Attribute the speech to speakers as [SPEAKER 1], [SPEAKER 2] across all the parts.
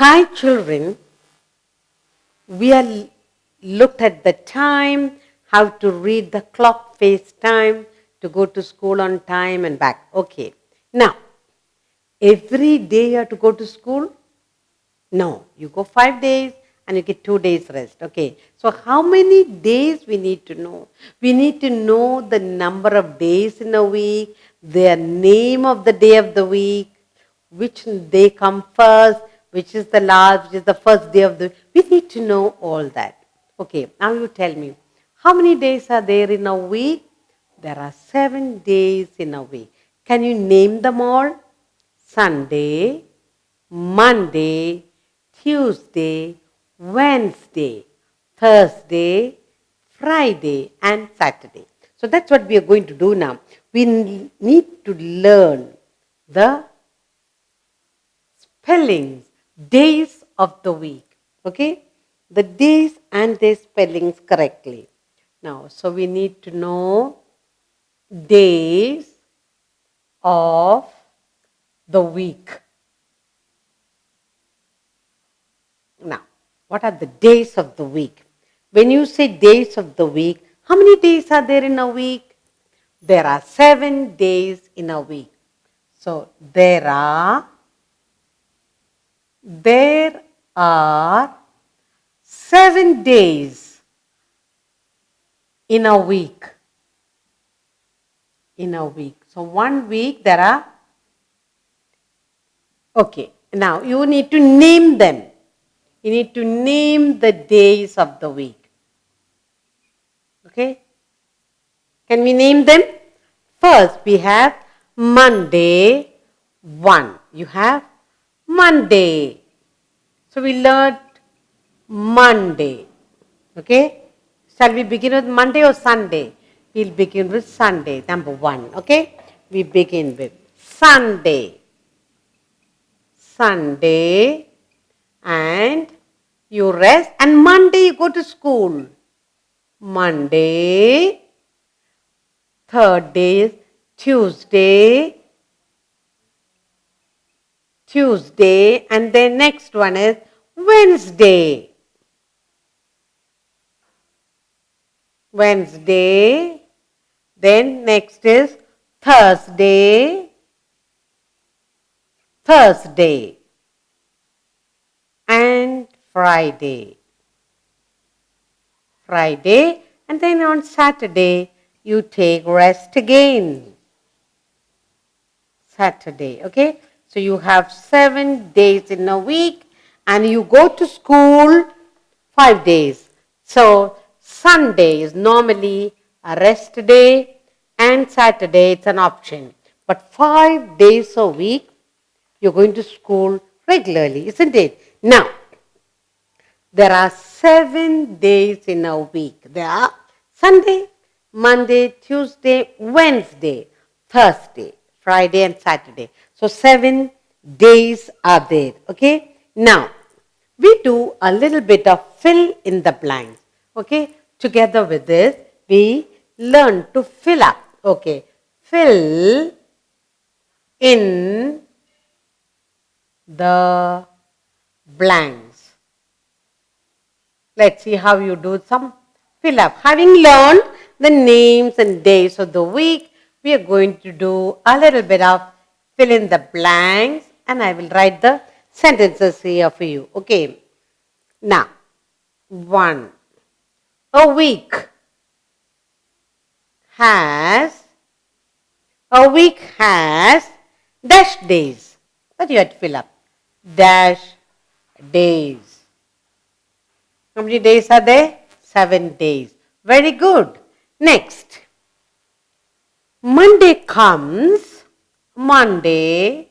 [SPEAKER 1] Hi children, we are looked at the time, how to read the clock face time, to go to school on time and back. Okay. Now, every day you have to go to school? No, you go 5 days and you get 2 days rest. Okay. So how many days we need to know? We need to know the number of days in a week, the name of the day of the week, which day come first, which is the last, which is the first day of the week. We need to know all that. Okay, now you tell me, how many days are there in a week? There are 7 days in a week. Can you name them all? Sunday, Monday, Tuesday, Wednesday, Thursday, Friday, and Saturday. So that's what we are going to do now. We need to learn the spellings, days of the week. Okay? The days and their spellings correctly. Now, so we need to know days of the week. Now, what are the days of the week? When you say days of the week, how many days are there in a week? There are 7 days in a week. So, there are 7 days in a week. In a week. So, 1 week there are, okay, now you need to name them. You need to name the days of the week. Okay? Can we name them? First, we have Monday 1. You have Monday. So we learned Monday. Okay? Shall we begin with Monday or Sunday? We'll begin with Sunday, number 1. Okay? We begin with Sunday. Sunday. And you rest. And Monday you go to school. Monday. Third day is Tuesday. Tuesday. And then next one is Wednesday. Wednesday. Then next is Thursday. Thursday. And Friday. Friday. And then on Saturday, you take rest again. Saturday. Okay. So you have 7 days in a week and you go to school 5 days. So Sunday is normally a rest day and Saturday it's an option. But 5 days a week you're going to school regularly, isn't it? Now, there are 7 days in a week. There are Sunday, Monday, Tuesday, Wednesday, Thursday, Friday and Saturday. So 7 days are there. Okay. Now, we do a little bit of fill in the blanks. Okay. Together with this, we learn to fill up. Okay. Fill in the blanks. Let's see how you do some fill up. Having learned the names and days of the week, we are going to do a little bit of fill in the blanks and I will write the sentences here for you. Okay. Now, 1. A week has dash days. What do you have to fill up? Dash days. How many days are there? 7 days. Very good. Next. Monday comes. Monday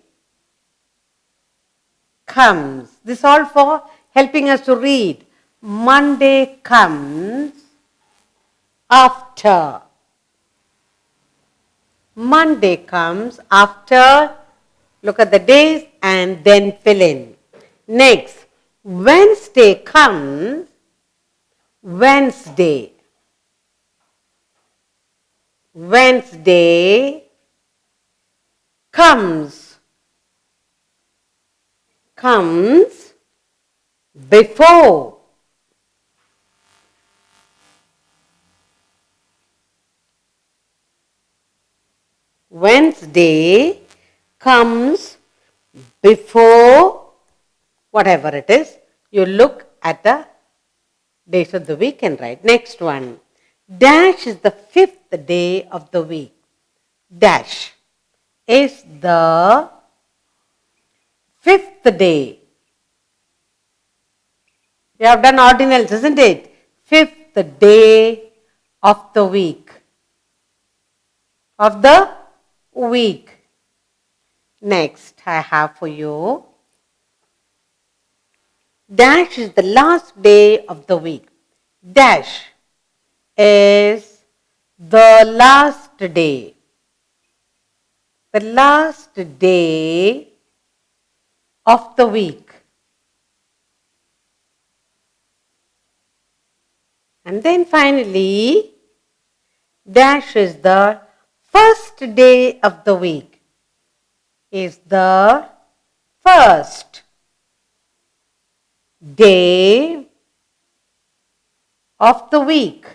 [SPEAKER 1] comes. This all for helping us to read. Monday comes after. Monday comes after. Look at the days and then fill in. Next. Wednesday comes. Wednesday. Wednesday comes. Comes before. Wednesday comes before whatever it is. You look at the days of the week and write. Next one. Dash is the fifth day of the week. Dash is the fifth day. You have done ordinals, isn't it? Fifth day of the week. Of the week. Next, I have for you. Dash is the last day of the week. Dash is the last day. The last day of the week. And then finally, dash is the first day of the week. Is the first day of the week.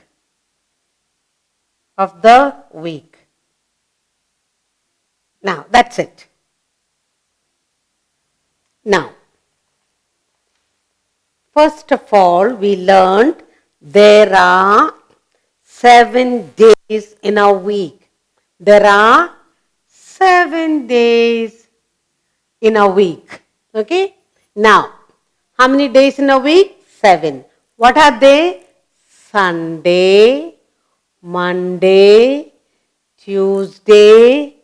[SPEAKER 1] Of the week. Now, that's it. Now, first of all, we learned there are 7 days in a week. There are 7 days in a week. Okay? Now, how many days in a week? 7. What are they? Sunday, Monday, Tuesday,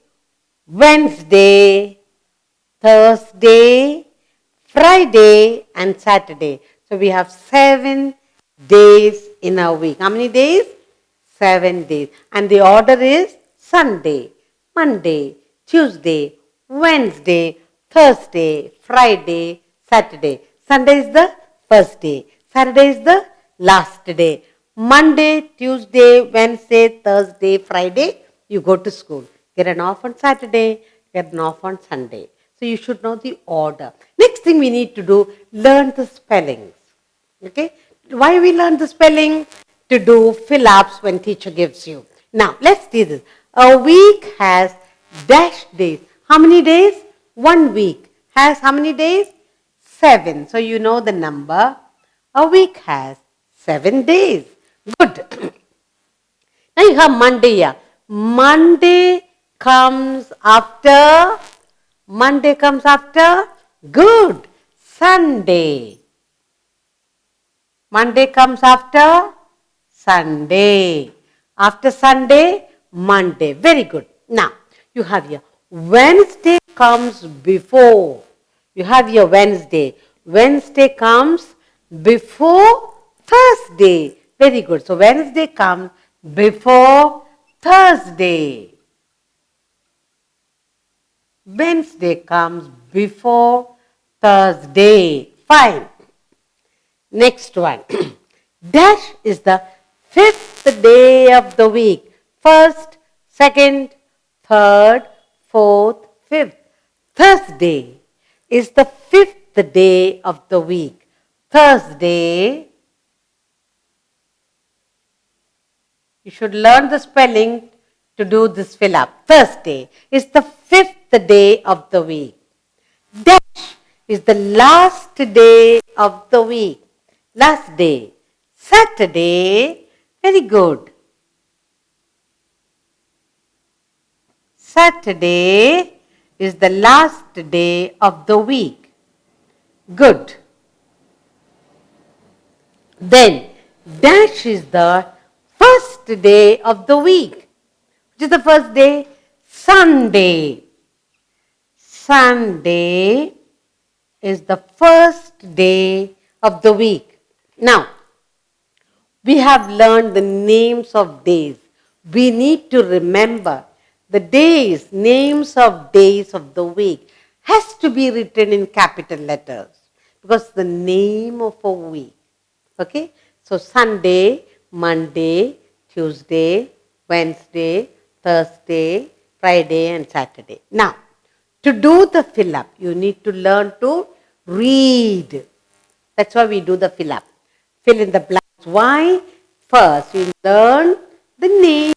[SPEAKER 1] Wednesday, Thursday, Friday and Saturday. So we have 7 days in a week. How many days? 7 days. And the order is Sunday, Monday, Tuesday, Wednesday, Thursday, Friday, Saturday. Sunday is the first day. Saturday is the last day. Monday, Tuesday, Wednesday, Thursday, Friday, you go to school. Get an off on Saturday, get an off on Sunday. So you should know the order. Next thing we need to do, learn the spellings. Okay? Why we learn the spelling? To do fill-ups when teacher gives you. Now, let's do this. A week has dash days. How many days? 1 week has how many days? 7. So you know the number. A week has 7 days. Good. Now you have Monday here. Monday comes after. Monday comes after. Good. Sunday. Monday comes after Sunday. After Sunday, Monday. Very good. Now, you have here Wednesday comes before. You have here Wednesday. Wednesday comes before Thursday. Very good. So, Wednesday comes before Thursday. Wednesday comes before Thursday. Fine. Next one. Dash is the 5th day of the week. First, second, third, fourth, fifth. Thursday is the 5th day of the week. Thursday. You should learn the spelling to do this fill up. Thursday is the 5th day of the week. Dash is the last day of the week. Last day. Saturday. Very good. Saturday is the last day of the week. Good. Then, dash is the first day of the week. Which is the first day? Sunday. Sunday is the first day of the week. Now, we have learned the names of days. We need to remember the days, names of days of the week has to be written in capital letters because the name of a week. Okay? So, Sunday, Monday, Tuesday, Wednesday, Thursday, Friday and Saturday. Now, to do the fill up, you need to learn to read. That's why we do the fill up. Fill in the blanks. Why? First, we learn the name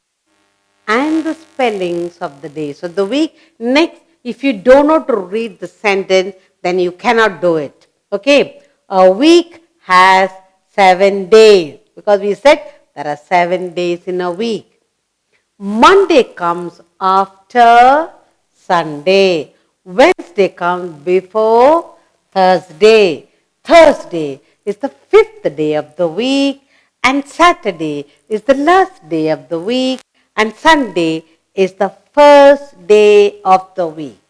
[SPEAKER 1] and the spellings of the day. So the week, next, if you don't know to read the sentence, then you cannot do it. Okay? A week has 7 days because we said there are 7 days in a week. Monday comes after Sunday. Wednesday comes before Thursday. Thursday is the 5th day of the week, and Saturday is the last day of the week, and Sunday is the first day of the week.